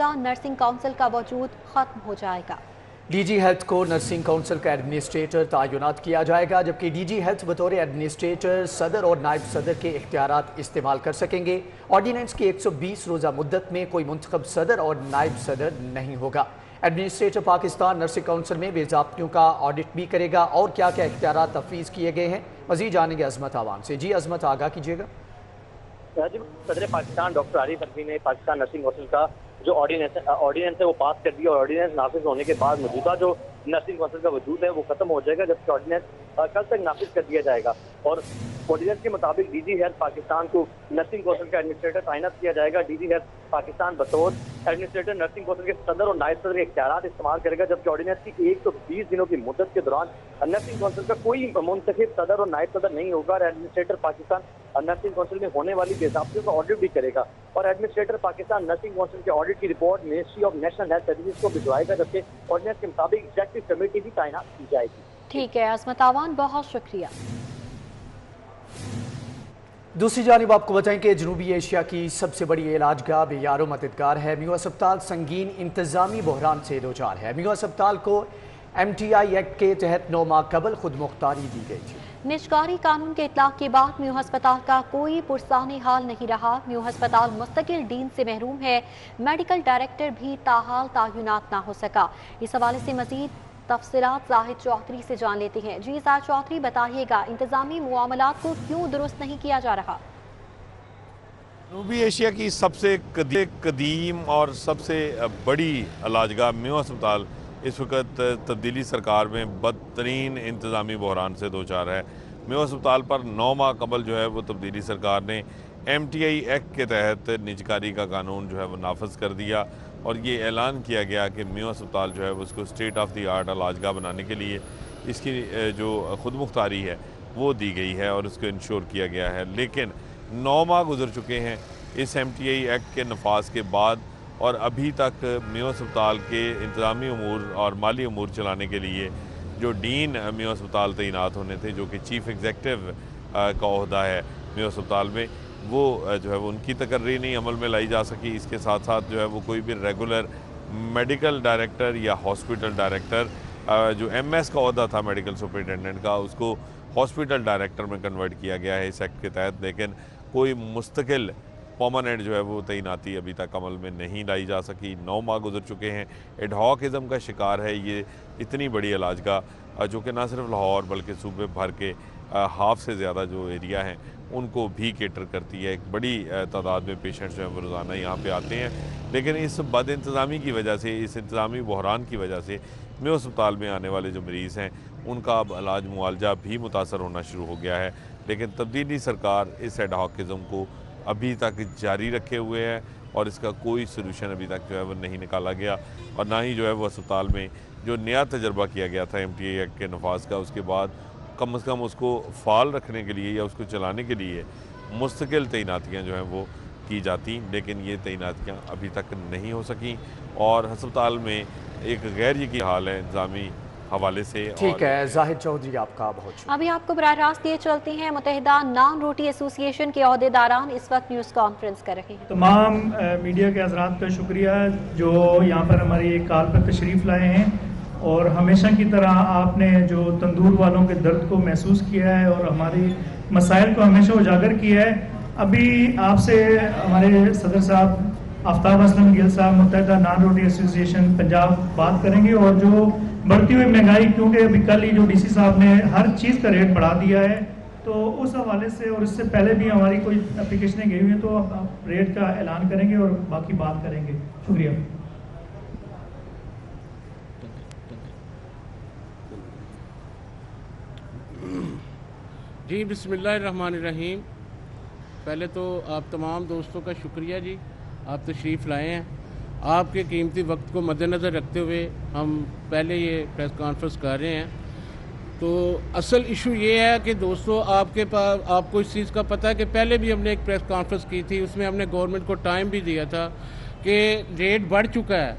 मौजूदा nursing council का वजूद खत्म हो जाएगा। डीजी हेल्थ को नर्सिंग काउंसिल का एडमिनिस्ट्रेटर तैनात किया जाएगा, जबकि डीजी हेल्थ बतौर एडमिनिस्ट्रेटर सदर और नायब सदर के इख्तियारात इस्तेमाल कर सकेंगे। ऑर्डिनेंस की 120 रोज़ा मुद्दत में कोई मुंतखब सदर और नायब सदर नहीं होगा। एडमिनिस्ट्रेटर पाकिस्तान नर्सिंग काउंसिल में बेज़ाब्तियों का ऑडिट भी करेगा और क्या क्या इख्तियारात तफवीज़ किए गए हैं, मज़ीद जानेंगे अजमत आवान से। जी अजमत, आगाह कीजिएगा। सदर पाकिस्तान डॉक्टर आरिफ अलवी ने पाकिस्तान नर्सिंग काउंसिल का जो ऑर्डिनेंस है वो पास कर दिया और ऑर्डिनेंस नाफिज होने के बाद मौजूदा जो नर्सिंग काउंसिल का वजूद है वो खत्म हो जाएगा, जबकि ऑर्डिनेंस कल तक नाफिज कर दिया जाएगा। और ऑर्डिनेंस के मुताबिक डीजी हेल्थ पाकिस्तान को नर्सिंग काउंसिल का एडमिनिस्ट्रेटर तैनात किया जाएगा। डीजी हेल्थ पाकिस्तान बतौर एडमिनिस्ट्रेटर नर्सिंग काउंसिल के सदर और नायब सदर के इख्तियारात इस्तेमाल करेगा, जबकि ऑर्डिनेंस की 120 दिनों की मुद्दत के दौरान नर्सिंग काउंसिल का कोई मुंतखब सदर और नायब सदर नहीं होगा। और एडमिनिस्ट्रेटर पाकिस्तान नर्सिंग काउंसिल में होने वाली बेज़ाब्तियों का ऑडिट भी करेगा और एडमिनिस्ट्रेटर पाकिस्तान नर्सिंग काउंसिल के ऑडिट की report ministry of national health services को भिजवाएगा, जबकि ऑर्डिनेंस के मुताबिक एग्जीक्यूटिव कमेटी भी तैनात की जाएगी। ठीक है अजमत आवान, बहुत शुक्रिया। दूसरी जानिब आपको बताएं कि जनूबी एशिया की सबसे बड़ी इलाजगाह बेयारो मददगार है। म्यू अस्पताल संगीन इंतजामी बहरान से दो चार है। म्यू अस्पताल को MTI एक्ट के तहत 9 माह कबल खुद मुख्तारी दी गई थी। निजकारी कानून के इतलाक के बाद म्यू अस्पताल का कोई पुरसानी हाल नहीं रहा। म्यू अस्पताल मुस्तकिल डीन से महरूम है। मेडिकल डायरेक्टर भी ताहाल तैनात ना हो सका। इस हवाले से मजीद तफसीलात जाहिद चौधरी से जान लेते हैं। जी जाहिद चौधरी, बताइएगा इंतजामी मुआमलात को क्यों दुरुस्त नहीं किया जा रहा? जनूबी एशिया की सबसे कदीम और सबसे बड़ी इलाजगाह म्यू अस्पताल इस वक्त तब्दीली सरकार में बदतरीन इंतज़ामी बहरान से दो चार है। म्यू अस्पताल पर 9 माह कबल जो है वो तब्दीली सरकार ने MTI एक्ट के तहत निजकारी का कानून जो है वो नाफज कर दिया और ये ऐलान किया गया कि म्यू अस्पताल जो है वो उसको स्टेट ऑफ द आर्ट इलाजगाह बनाने के लिए इसकी जो खुद मुख्तारी है वो दी गई है और उसको इंश्योर किया गया है। लेकिन 9 माह गुजर चुके हैं इस MTI एक्ट के नफाज के बाद और अभी तक म्यू अस्पताल के इंतज़ामी अमूर और माली अमूर चलाने के लिए जो डीन म्यू अस्पताल तैनात होने थे, जो कि चीफ़ एग्जेक्टिव का ओहदा है म्यू अस्पताल में, वो जो है वो उनकी तकर्री नहीं अमल में लाई जा सकी। इसके साथ साथ जो है वो कोई भी रेगुलर मेडिकल डायरेक्टर या हॉस्पिटल डायरेक्टर जो MS का ओहदा था मेडिकल सुपरिटेंडेंट का, उसको हॉस्पिटल डायरेक्टर में कन्वर्ट किया गया है इस एक्ट के तहत। लेकिन कोई मुस्तकिल परमानेंट जो है वो तैनाती अभी तक अमल में नहीं लाई जा सकी। 9 माह गुजर चुके हैं। एडहॉकिज़म का शिकार है ये इतनी बड़ी इलाजगाह, जो कि ना सिर्फ लाहौर बल्कि सूबे भर के हाफ से ज़्यादा जो एरिया हैं उनको भी केटर करती है। एक बड़ी तादाद में पेशेंट्स जो हैं वो रोज़ाना यहाँ पे आते हैं। लेकिन इस बद इंतज़ामी की वजह से, इस इंतज़ामी बहरान की वजह से म्यू अस्पताल में आने वाले जो मरीज़ हैं उनका अब इलाज मुआलजा भी मुतासर होना शुरू हो गया है। लेकिन तब्दीली सरकार इस एडहॉकिज़म को अभी तक जारी रखे हुए हैं और इसका कोई सलूशन अभी तक जो है वो नहीं निकाला गया और ना ही जो है वो अस्पताल में जो नया तजर्बा किया गया था MTI एक्ट के नफाज का, उसके बाद कम से कम उसको फ़ाल रखने के लिए या उसको चलाने के लिए मुस्तकिल तैनातियाँ जो हैं वो की जाती, लेकिन ये तैनातियाँ अभी तक नहीं हो सकी और अस्पताल में एक गैर यकीनी हाल है इंतज़ामी हवाले से। ठीक है जाहिद चौधरी, आपका बहुत शुक्रिया। अभी आपको बराह रास्त ये चलते हैं, मुत्तहिदा नान रोटी एसोसिएशन के अहदेदारान इस वक्त न्यूज़ कॉन्फ्रेंस कर रहे हैं। तमाम मीडिया के हज़रात का शुक्रिया जो यहाँ पर हमारी एक कॉल पर तशरीफ़ लाए हैं और हमेशा की तरह आपने जो तंदूर वालों के दर्द को महसूस किया है और हमारी मसाइल को हमेशा उजागर किया है। अभी आपसे हमारे सदर साहब आफ्ताब असलम गिल साहब मुत्तहिदा नान रोटी एसोसिएशन पंजाब बात करेंगे और जो बढ़ती हुई महंगाई, क्योंकि अभी कल ही जो DC साहब ने हर चीज़ का रेट बढ़ा दिया है, तो उस हवाले से और इससे पहले भी हमारी कोई एप्लीकेशनें गई हुई हैं तो आप रेट का ऐलान करेंगे और बाकी बात करेंगे। शुक्रिया। जी बिस्मिल्लाहिर्रहमानिर्रहीम। पहले तो आप तमाम दोस्तों का शुक्रिया जी, आप तशरीफ़ लाए हैं। आपके कीमती वक्त को मद्देनज़र रखते हुए हम पहले ये प्रेस कॉन्फ्रेंस कर रहे हैं। तो असल इशू ये है कि दोस्तों आपके पास आपको इस चीज़ का पता है कि पहले भी हमने एक प्रेस कॉन्फ्रेंस की थी, उसमें हमने गवर्नमेंट को टाइम भी दिया था कि रेट बढ़ चुका है,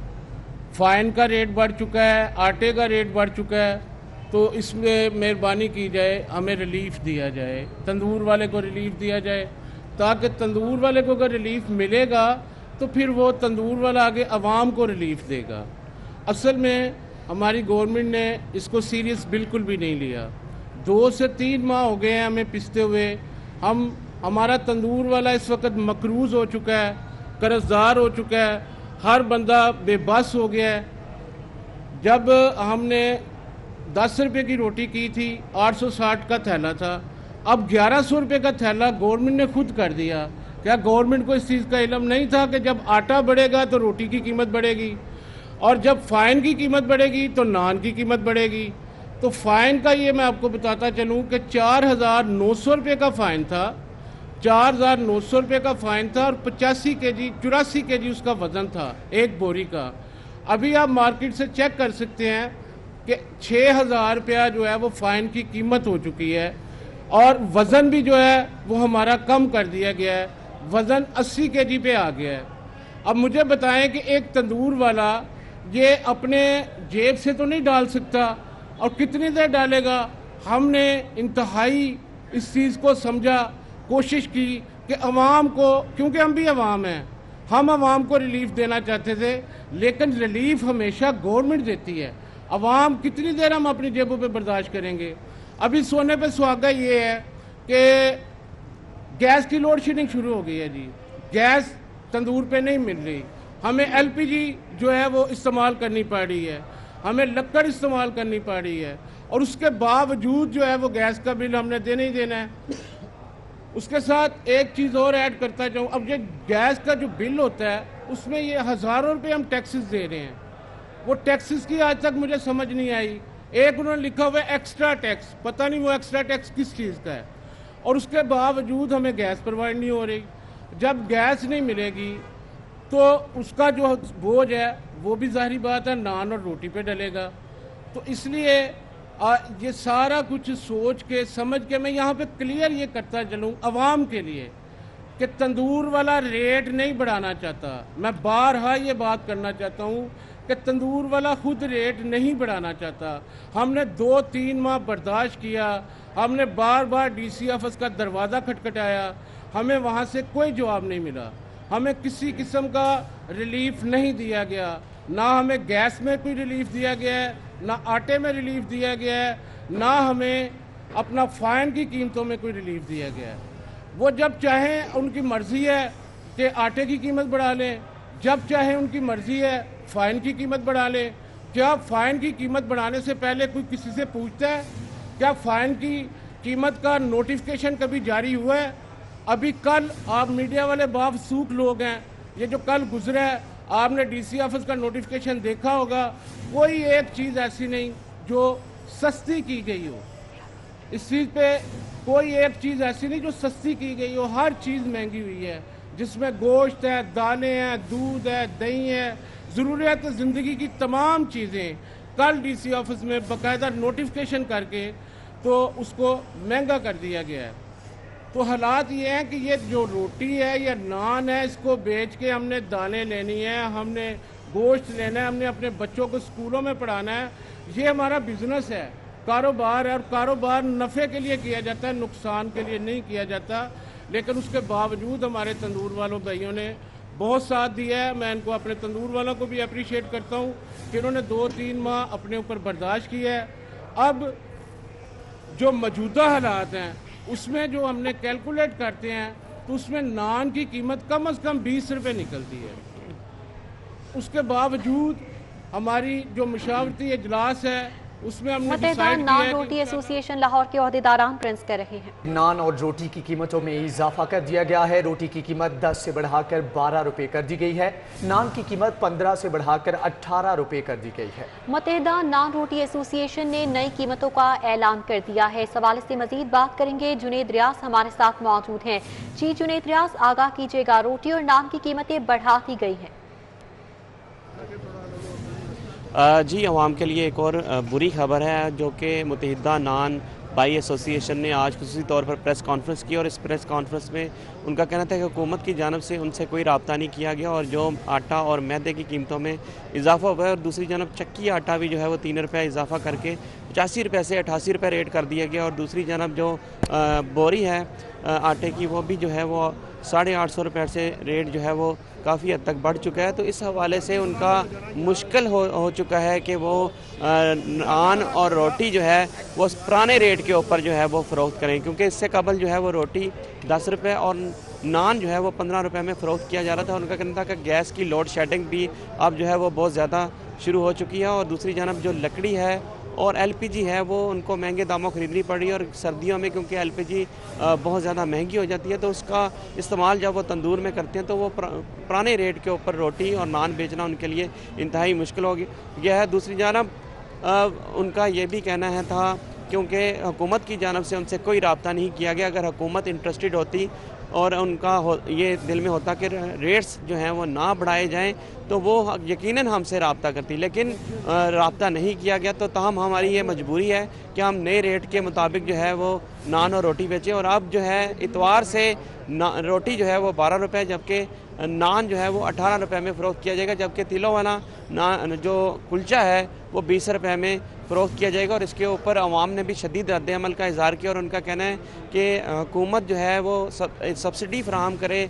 फ़ाइन का रेट बढ़ चुका है, आटे का रेट बढ़ चुका है, तो इसमें मेहरबानी की जाए हमें रिलीफ़ दिया जाए, तंदूर वाले को रिलीफ़ दिया जाए, ताकि तंदूर वाले को अगर रिलीफ़ मिलेगा तो फिर वो तंदूर वाला आगे आवाम को रिलीफ देगा। असल में हमारी गवर्नमेंट ने इसको सीरियस बिल्कुल भी नहीं लिया। 2 से 3 माह हो गए हैं हमें पिसते हुए। हमारा तंदूर वाला इस वक्त मकरूज़ हो चुका है, कर्जदार हो चुका है, हर बंदा बेबस हो गया है। जब हमने 10 रुपये की रोटी की थी, 860 का थैला था, अब 1100 रुपये का थैला गवर्नमेंट ने खुद कर दिया। क्या गवर्नमेंट को इस चीज़ का इल्म नहीं था कि जब आटा बढ़ेगा तो रोटी की कीमत बढ़ेगी, और जब फ़ाइन की कीमत बढ़ेगी तो नान की कीमत बढ़ेगी? तो फ़ाइन का ये मैं आपको बताता चलूँ कि 4900 रुपये का फ़ाइन था, 4900 रुपये का फ़ाइन था, और 85 kg उसका वज़न था एक बोरी का। अभी आप मार्केट से चेक कर सकते हैं कि 6000 रुपया जो है वो फ़ाइन की कीमत हो चुकी है, और वज़न भी जो है वो हमारा कम कर दिया गया है, वज़न 80 kg पे आ गया है। अब मुझे बताएं कि एक तंदूर वाला ये अपने जेब से तो नहीं डाल सकता, और कितनी देर डालेगा? हमने इंतहाई इस चीज़ को समझा, कोशिश की कि अवाम को, क्योंकि हम भी अवाम हैं, हम अवाम को रिलीफ देना चाहते थे, लेकिन रिलीफ हमेशा गवर्नमेंट देती है। अवाम कितनी देर हम अपनी जेबों पे बर्दाश्त करेंगे? अभी सोने पे सुहागा ये है कि गैस की लोड शेडिंग शुरू हो गई है जी। गैस तंदूर पे नहीं मिल रही, हमें एलपीजी जो है वो इस्तेमाल करनी पड़ रही है, हमें लकड़ इस्तेमाल करनी पड़ रही है, और उसके बावजूद जो है वो गैस का बिल हमने देना ही देना है। उसके साथ एक चीज़ और ऐड करता जाऊँ, अब ये गैस का जो बिल होता है उसमें ये हज़ारों रुपये हम टैक्सेस दे रहे हैं। वो टैक्सेस की आज तक मुझे समझ नहीं आई। एक उन्होंने लिखा हुआ है एक्स्ट्रा टैक्स, पता नहीं वो एक्स्ट्रा टैक्स किस चीज़ का है, और उसके बावजूद हमें गैस प्रोवाइड नहीं हो रही। जब गैस नहीं मिलेगी तो उसका जो बोझ है वो भी ज़ाहिरी बात है नान और रोटी पे डलेगा। तो इसलिए ये सारा कुछ सोच के समझ के मैं यहाँ पे क्लियर ये करता चलूँ अवाम के लिए कि तंदूर वाला रेट नहीं बढ़ाना चाहता। मैं बारहा ये बात करना चाहता हूँ कि तंदूर वाला खुद रेट नहीं बढ़ाना चाहता। हमने 2-3 माह बर्दाश्त किया, हमने बार बार डीसी ऑफिस का दरवाज़ा खटखटाया, हमें वहाँ से कोई जवाब नहीं मिला, हमें किसी किस्म का रिलीफ नहीं दिया गया, ना हमें गैस में कोई रिलीफ दिया गया है, ना आटे में रिलीफ दिया गया है, ना हमें अपना फ़ाइन की कीमतों में कोई रिलीफ दिया गया है। वो जब चाहें उनकी मर्ज़ी है कि आटे की कीमत बढ़ा लें, जब चाहें उनकी मर्ज़ी है फ़ाइन की कीमत बढ़ा लें। क्या फ़ाइन की कीमत बढ़ाने से पहले कोई किसी से पूछता है? क्या फ़ाइन की कीमत का नोटिफिकेशन कभी जारी हुआ है? अभी कल आप मीडिया वाले बावसूख लोग हैं, ये जो कल गुजरा है आपने डीसी ऑफिस का नोटिफिकेशन देखा होगा, कोई एक चीज़ ऐसी नहीं जो सस्ती की गई हो। इस चीज़ पे कोई एक चीज़ ऐसी नहीं जो सस्ती की गई हो, हर चीज़ महंगी हुई है, जिसमें गोश्त है, दाने हैं, दूध है, दही है, ज़रूरियात ज़िंदगी की तमाम चीज़ें कल डीसी ऑफिस में बाकायदा नोटिफिकेशन करके तो उसको महंगा कर दिया गया है। तो हालात ये हैं कि ये जो रोटी है या नान है, इसको बेच के हमने दाने लेनी है, हमने गोश्त लेना है, हमने अपने बच्चों को स्कूलों में पढ़ाना है। ये हमारा बिजनेस है, कारोबार है, और कारोबार नफ़े के लिए किया जाता है, नुकसान के लिए नहीं किया जाता। लेकिन उसके बावजूद हमारे तंदूर वालों भाइयों ने बहुत साथ दिया है। मैं इनको अपने तंदूर वालों को भी अप्रिशिएट करता हूँ कि उन्होंने 2-3 माह अपने ऊपर बर्दाश्त किया है। अब जो मौजूदा हालात हैं उसमें जो हमने कैलकुलेट करते हैं तो उसमें नान की कीमत कम से कम 20 रुपये निकलती है। उसके बावजूद हमारी जो मुशावरती इजलास है उसमें हमने डिसाइड किया नान है रोटी एसोसिएशन लाहौर के ओहदेदारान प्रिंस कर रहे हैं। नान और रोटी की कीमतों में इजाफा कर दिया गया है। रोटी की कीमत 10 से बढ़ाकर 12 रुपए कर दी गई है। नान की कीमत 15 से बढ़ाकर 18 रुपए कर दी गई है। मुत्तहिदा नान रोटी एसोसिएशन ने नई कीमतों का ऐलान कर दिया है। इस हवाले से मजीद बात करेंगे, जुनेद रियाज हमारे साथ मौजूद हैं। जी जुनेद रियाज, आगाह कीजिएगा, रोटी और नान की कीमतें बढ़ा दी गई हैं। जी, अवाम के लिए एक और बुरी खबर है जो कि मुत्तहिदा नान बाई एसोसिएशन ने आज खुसूसी तौर पर प्रेस कॉन्फ्रेंस की, और इस प्रेस कॉन्फ्रेंस में उनका कहना था कि हुकूमत की जानब से उनसे कोई रब्ता नहीं किया गया, और जो आटा और मैदे की कीमतों में इजाफा हुआ है, और दूसरी जानब चक्की आटा भी जो है वो 3 रुपये इजाफा करके 85 रुपये से 88 रुपये रेट कर दिया गया। और दूसरी जानब जो बोरी है आटे की, वो भी जो है वो 850 रुपये से रेट जो है वो काफ़ी हद तक बढ़ चुका है। तो इस हवाले से उनका मुश्किल हो चुका है कि वो नान और रोटी जो है वो पुराने रेट के ऊपर जो है वो फ़रोख्त करें, क्योंकि इससे कबल जो है वो रोटी 10 रुपये और नान जो है वो 15 रुपये में फ़रोख्त किया जा रहा था। उनका कहना था कि गैस की लोड शेडिंग भी अब जो है वो बहुत ज़्यादा शुरू हो चुकी है। और दूसरी जानब जो लकड़ी है और एलपीजी है वो उनको महंगे दामों ख़रीदनी पड़ रही है। और सर्दियों में क्योंकि एलपीजी बहुत ज़्यादा महंगी हो जाती है, तो उसका इस्तेमाल जब वो तंदूर में करते हैं तो वो पुराने रेट के ऊपर रोटी और नान बेचना उनके लिए इंतहाई मुश्किल हो गया है। दूसरी जानब उनका ये भी कहना है था, क्योंकि हुकूमत की जानब से उनसे कोई रब्ता नहीं किया गया, अगर हुकूमत इंटरेस्टेड होती और उनका ये दिल में होता कि रेट्स जो हैं वो ना बढ़ाए जाएं तो वो यकीनन हमसे रब्ता करती, लेकिन रब्ता नहीं किया गया। तो ताहम हमारी ये मजबूरी है कि हम नए रेट के मुताबिक जो है वो नान और रोटी बेचें। और अब जो है इतवार से रोटी जो है वो 12 रुपये, जबकि नान जो है वो 18 रुपये में फ़रोख्त किया जाएगा, जबकि तिलों वाला नान जो कुलचा है वो 20 रुपये में फ़रोख्त किया जाएगा। और इसके ऊपर अवाम ने भी शदीद रद्द-ए-अमल का इज़हार किया और उनका कहना है कि हुकूमत जो है वो सब्सिडी फ़राहम करे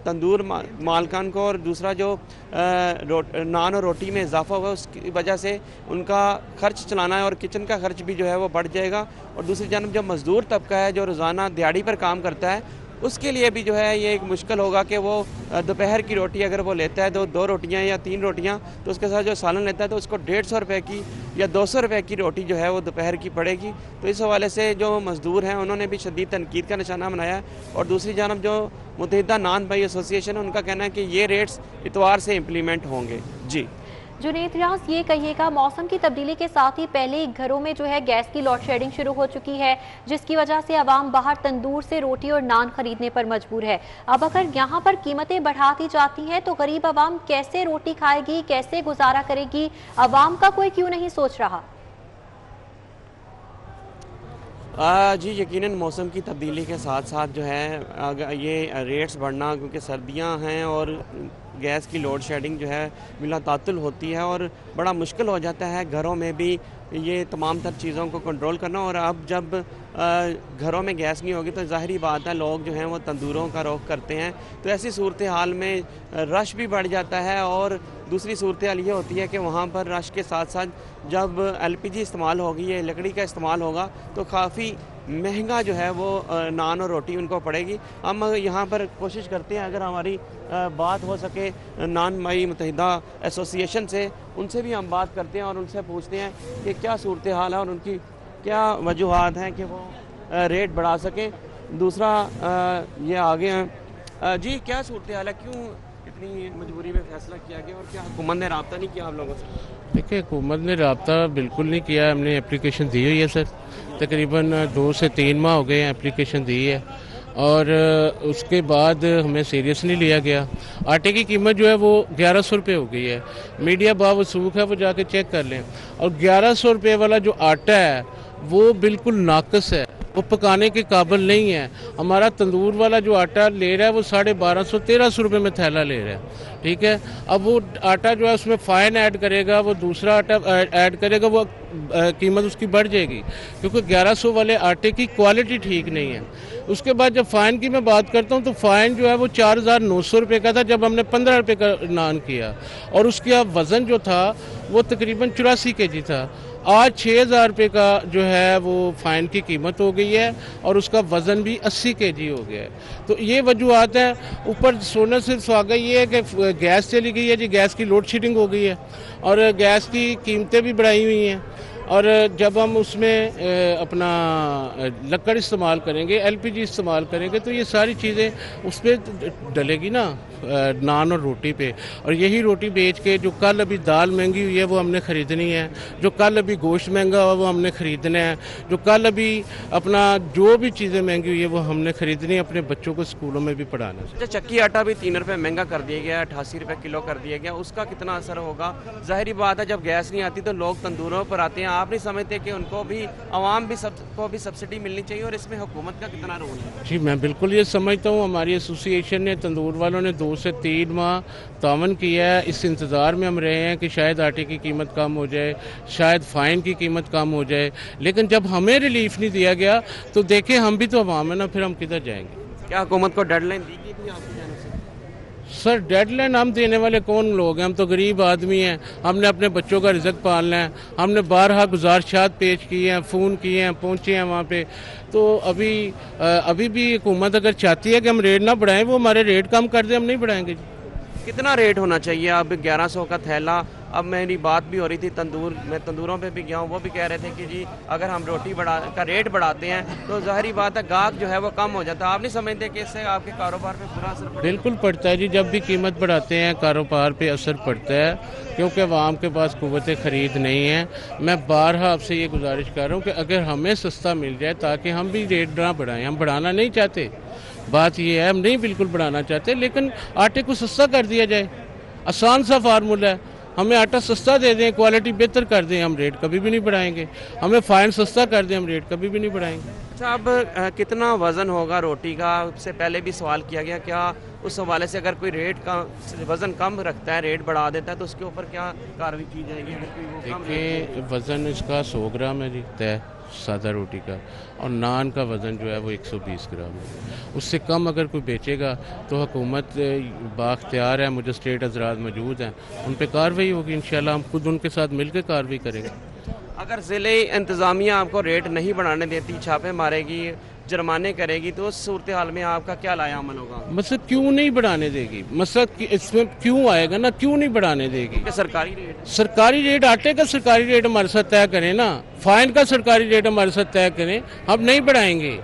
तंदूर मालकान को, और दूसरा जो नान और रोटी में इजाफा हुआ उसकी वजह से उनका खर्च चलाना है और किचन का खर्च भी जो है वो बढ़ जाएगा। और दूसरी जानब जो मज़दूर तबका है जो रोज़ाना दिहाड़ी पर काम करता है, उसके लिए भी जो है ये एक मुश्किल होगा कि वो दोपहर की रोटी अगर वो लेता है 2 रोटियां या 3 रोटियां, तो उसके साथ जो सालन लेता है तो उसको 150 रुपये की या 200 रुपये की रोटी जो है वो दोपहर की पड़ेगी। तो इस हवाले से जो मज़दूर हैं उन्होंने भी शदीद तनकीद का निशाना बनाया। और दूसरी जानब जो मुत्तहिदा नान भाई एसोसिएशन है उनका कहना है कि ये रेट्स इतवार से इम्प्लीमेंट होंगे। जी जुनेद रियाज, ये कहिएगा, मौसम की तब्दीली के साथ ही पहले ही घरों में जो है गैस की लोड शेडिंग शुरू हो चुकी है, जिसकी वजह से आवाम बाहर तंदूर से रोटी और नान खरीदने पर मजबूर है। अब अगर यहाँ पर कीमतें बढ़ा दी जाती हैं तो गरीब आवाम कैसे रोटी खाएगी, कैसे गुजारा करेगी? आवाम का कोई क्यों नहीं सोच रहा? जी यकीनन मौसम की तब्दीली के साथ साथ जो है अगर ये रेट्स बढ़ना, क्योंकि सर्दियां हैं और गैस की लोड शेडिंग जो है बिला तातुल होती है और बड़ा मुश्किल हो जाता है घरों में भी ये तमाम तर चीज़ों को कंट्रोल करना। और अब जब घरों में गैस नहीं होगी तो ज़ाहिरी बात है लोग जो हैं वो तंदूरों का रुख करते हैं, तो ऐसी सूरत हाल में रश भी बढ़ जाता है। और दूसरी सूरत हाल ये होती है कि वहाँ पर रश के साथ साथ जब एलपीजी इस्तेमाल होगी या लकड़ी का इस्तेमाल होगा तो काफ़ी महंगा जो है वो नान और रोटी उनको पड़ेगी। हम यहाँ पर कोशिश करते हैं अगर हमारी बात हो सके नान भाई मुत्तहिदा एसोसिएशन से, उनसे भी हम बात करते हैं और उनसे पूछते हैं कि क्या सूरत हाल है और उनकी क्या वजूहात हैं कि वो रेट बढ़ा सकें। दूसरा ये आगे हैं जी, क्या सूरत हाल है, क्यों इतनी मजबूरी में फ़ैसला किया गया और क्या हुकूमत ने रब्ता नहीं किया आप लोगों से? देखिए, हुकूमत ने रब्ता बिल्कुल नहीं किया। हमने एप्लीकेशन दी हुई है सर, तकरीबन 2 से 3 माह हो गए हैं एप्लीकेशन दी है और उसके बाद हमें सीरियस नहीं लिया गया। आटे की कीमत जो है वो 1100 रुपये हो गई है। मीडिया बावसूख है, वो जाके चेक कर लें। और 1100 रुपये वाला जो आटा है वो बिल्कुल नाकस है, वो पकाने के काबिल नहीं है। हमारा तंदूर वाला जो आटा ले रहा है वो 1250-1300 रुपये में थैला ले रहा है, ठीक है। अब वो आटा जो है उसमें फ़ाइन ऐड करेगा, वो दूसरा आटा ऐड करेगा, वो कीमत उसकी बढ़ जाएगी क्योंकि 1100 वाले आटे की क्वालिटी ठीक नहीं है। उसके बाद जब फ़ाइन की मैं बात करता हूँ तो फ़ाइन जो है वो 4900 रुपये का था जब हमने 15 रुपये का नान किया, और उसका वज़न जो था वो तकरीबन 84 kg था। आज 6000 रुपये का जो है वो फ़ाइन की कीमत हो गई है और उसका वज़न भी 80 kg हो गया है। तो ये वजूहत है। ऊपर सोना सिर्फ सुहागा ये है कि गैस चली गई है जी, गैस की लोड शेडिंग हो गई है और गैस की कीमतें भी बढ़ाई हुई हैं। और जब हम उसमें अपना लकड़ इस्तेमाल करेंगे, एलपीजी इस्तेमाल करेंगे तो ये सारी चीज़ें उस पर डलेगी ना, नान और रोटी पे। और यही रोटी बेच के जो कल अभी दाल महंगी हुई है वो हमने ख़रीदनी है, जो कल अभी गोश्त महंगा हुआ वो हमने ख़रीदना है, जो कल अभी अपना जो भी चीज़ें महंगी हुई है वो हमने ख़रीदनी है, अपने बच्चों को स्कूलों में भी पढ़ाना है। चक्की आटा भी 3 रुपये महंगा कर दिया गया, 88 रुपये किलो कर दिया गया, उसका कितना असर होगा? ज़ाहिरी बात है जब गैस नहीं आती तो लोग तंदूरों पर आते हैं। आप नहीं समझते कि उनको भी आवाम भी सबको भी सब्सिडी मिलनी चाहिए और इसमें हुकूमत का कितना रोल है? जी मैं बिल्कुल ये समझता हूँ। हमारी एसोसिएशन ने, तंदूर वालों ने 2 से 3 माह तावन किया है। इस इंतज़ार में हम रहे हैं कि शायद आटे की कीमत कम हो जाए, शायद फ़ाइन की कीमत कम हो जाए, लेकिन जब हमें रिलीफ नहीं दिया गया तो देखें हम भी तो अवाम है ना, फिर हम किधर जाएंगे? क्या हुकूमत को डेडलाइन दी गई थी आपकी जानिब से? सर डेडलाइन हम देने वाले कौन लोग हैं? हम तो गरीब आदमी हैं, हमने अपने बच्चों का रिज़्क पालना है। हमने बारहा गुजारिशात पेश किए हैं, फ़ोन किए हैं, पहुँचे हैं वहाँ पे। तो अभी भी हुकूमत अगर चाहती है कि हम रेट ना बढ़ाएं, वो हमारे रेट कम कर दे, हम नहीं बढ़ाएंगे जी। कितना रेट होना चाहिए? अब 1100 का थैला, अब मेरी बात भी हो रही थी मैं तंदूरों पे भी गया हूँ, वो भी कह रहे थे कि जी अगर हम रोटी का रेट बढ़ाते हैं तो ज़ाहिरी बात है गाहक जो है वो कम हो जाता है। आप नहीं समझते कि इससे आपके कारोबार पे बुरा असर पड़ेगा? बिल्कुल पड़ता है जी, जब भी कीमत बढ़ाते हैं कारोबार पे असर पड़ता है, क्योंकि आवाम के पास कुव्वत ख़रीद नहीं है। मैं बारहा आपसे ये गुजारिश कर रहा हूँ कि अगर हमें सस्ता मिल जाए ताकि हम भी रेट ना बढ़ाएं। हम बढ़ाना नहीं चाहते, बात ये है हम नहीं बिल्कुल बढ़ाना चाहते, लेकिन आटे को सस्ता कर दिया जाए। आसान सा फार्मूला है, हमें आटा सस्ता दे दें, क्वालिटी बेहतर कर दें, हम रेट कभी भी नहीं बढ़ाएंगे। हमें फ़ाइन सस्ता कर दें, हम रेट कभी भी नहीं बढ़ाएंगे। अच्छा, अब कितना वज़न होगा रोटी का? उससे पहले भी सवाल किया गया, क्या उस हवाले से अगर कोई रेट का वज़न कम रखता है, रेट बढ़ा देता है, तो उसके ऊपर क्या कार्रवाई की जाएगी? अगर कोई वो कम देखिए वज़न इसका 100 ग्राम है जी तय सादा रोटी का, और नान का वज़न जो है वो 120 ग्राम है। उससे कम अगर कोई बेचेगा तो हुकूमत बाख्तियार है, मजिस्ट्रेट हज़रात मौजूद हैं, उन पर कार्रवाई होगी। इंशाल्लाह हम खुद उनके साथ मिलकर कार्रवाई करेंगे। अगर ज़िले इंतज़ामिया आपको रेट नहीं बढ़ाने देती, छापे मारेगी, जुर्माने करेगी, तो उस सूरत हाल में आपका क्या लाया अमल होगा? मसला क्यों नहीं बढ़ाने देगी? मसला इसमें क्यों आएगा ना, क्यों नहीं बढ़ाने देगी? सरकारी रेट आटे का सरकारी रेट हमारे साथ तय करें ना, फाइन का सरकारी रेट हमारे साथ तय करें, हम नहीं बढ़ाएंगे।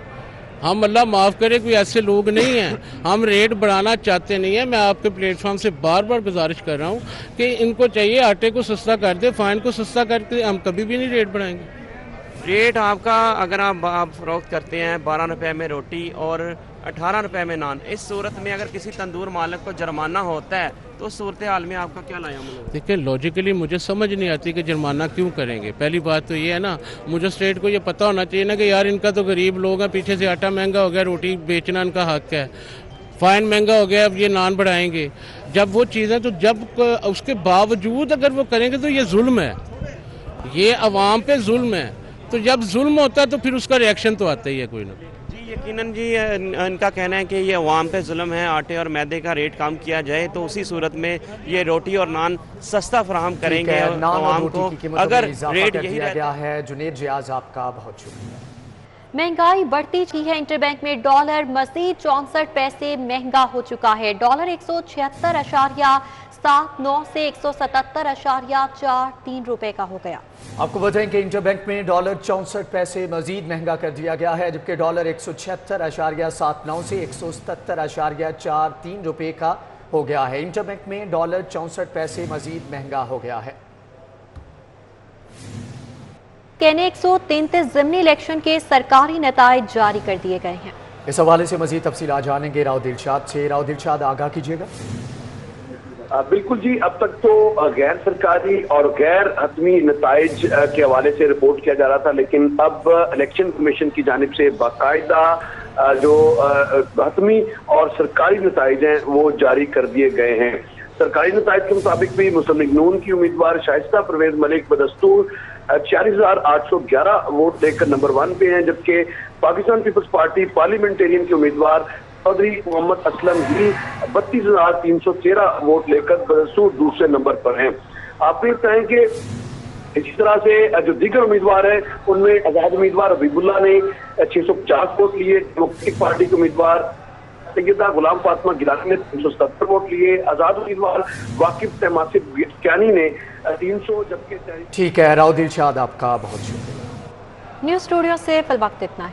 हम अल्लाह माफ़ करे कोई ऐसे लोग नहीं हैं, हम रेट बढ़ाना चाहते नहीं हैं। मैं आपके प्लेटफॉर्म से बार बार गुजारिश कर रहा हूँ कि इनको चाहिए आटे को सस्ता कर दे, फाइन को सस्ता करके हम कभी भी नहीं रेट बढ़ाएंगे। रेट आपका अगर आप फ़रोख्त करते हैं 12 रुपये में रोटी और 18 रुपये में नान, इस सूरत में अगर किसी तंदूर मालिक को जुर्माना होता है तो उस सूरत हाल में आपका क्या लाया अमल होगा? देखिए लॉजिकली मुझे समझ नहीं आती कि जुर्माना क्यों करेंगे। पहली बात तो ये है ना, मुझे स्टेट को ये पता होना चाहिए ना कि यार इनका तो गरीब लोग हैं, पीछे से आटा महंगा हो गया, रोटी बेचना इनका हक है, फ़ाइन महंगा हो गया, अब ये नान बढ़ाएंगे। जब वो चीज़ें तो जब उसके बावजूद अगर वो करेंगे तो ये जुल्म है, ये अवाम पे जुल्म है। तो जब जुल्म होता है तो फिर उसका रिएक्शन तो आता ही है कोई ना। जी यकीनन जी, इनका कहना है कि ये अवाम पे जुल्म है, आटे और मैदे का रेट कम किया जाए तो उसी सूरत में ये रोटी और नान सस्ता फराहम करेंगे अवाम को। अगर रेट यही गया है। जुनेद जियाज आपका बहुत शुक्रिया। महंगाई बढ़ती की है, इंटरबैंक में डॉलर मजीद 64 पैसे महंगा हो चुका है। डॉलर 176.79 से 177.43 रुपए का हो गया। आपको बताएं कि इंटरबैंक में डॉलर 64 पैसे मजीद महंगा कर दिया गया है, जबकि डॉलर 176.79 से 177.43 रुपए का हो गया है। इंटरबैंक में डॉलर 64 पैसे मजीद महंगा हो गया है। केन्या 133 ज़िमनी इलेक्शन के सरकारी नताइज जारी कर दिए गए हैं। इस हवाले से मजीद तफसीलात जानेंगे राव दिलशाद से। राव दिलशाद, आगाह कीजिएगा। बिल्कुल जी, अब तक तो गैर सरकारी और गैर हतमी नताइज के हवाले से रिपोर्ट किया जा रहा था, लेकिन अब इलेक्शन कमीशन की जानिब से बाकायदा जो हतमी और सरकारी नताइज हैं वो जारी कर दिए गए हैं। सरकारी नताइज के मुताबिक भी मुस्लिम लीग नून की उम्मीदवार शाइस्ता परवेज मलिक बदस्तूर 46,811 वोट लेकर नंबर 1 पे हैं, जबकि पाकिस्तान पीपल्स पार्टी पार्लियामेंटेरियन के उम्मीदवार चौधरी मोहम्मद असलम ही 32,313 वोट लेकर बदस्तूर दूसरे नंबर पर हैं। आप देख सकते हैं कि इसी तरह से जो दीगर उम्मीदवार हैं उनमें आजाद उम्मीदवार हबीबुल्लाह ने 650 वोट लिए, डेमोक्रेटिक पार्टी के उम्मीदवार सैयदा गुलाम फातिमा गिलानी ने 370 वोट लिए, आजाद उम्मीदवार वाकिफ तहमासिब गिटक्यानी ने 300, जबकि ठीक है राव दिलशाद, आपका बहुत शुक्रिया। न्यूज़ स्टूडियो से फिल वक्त इतना ही।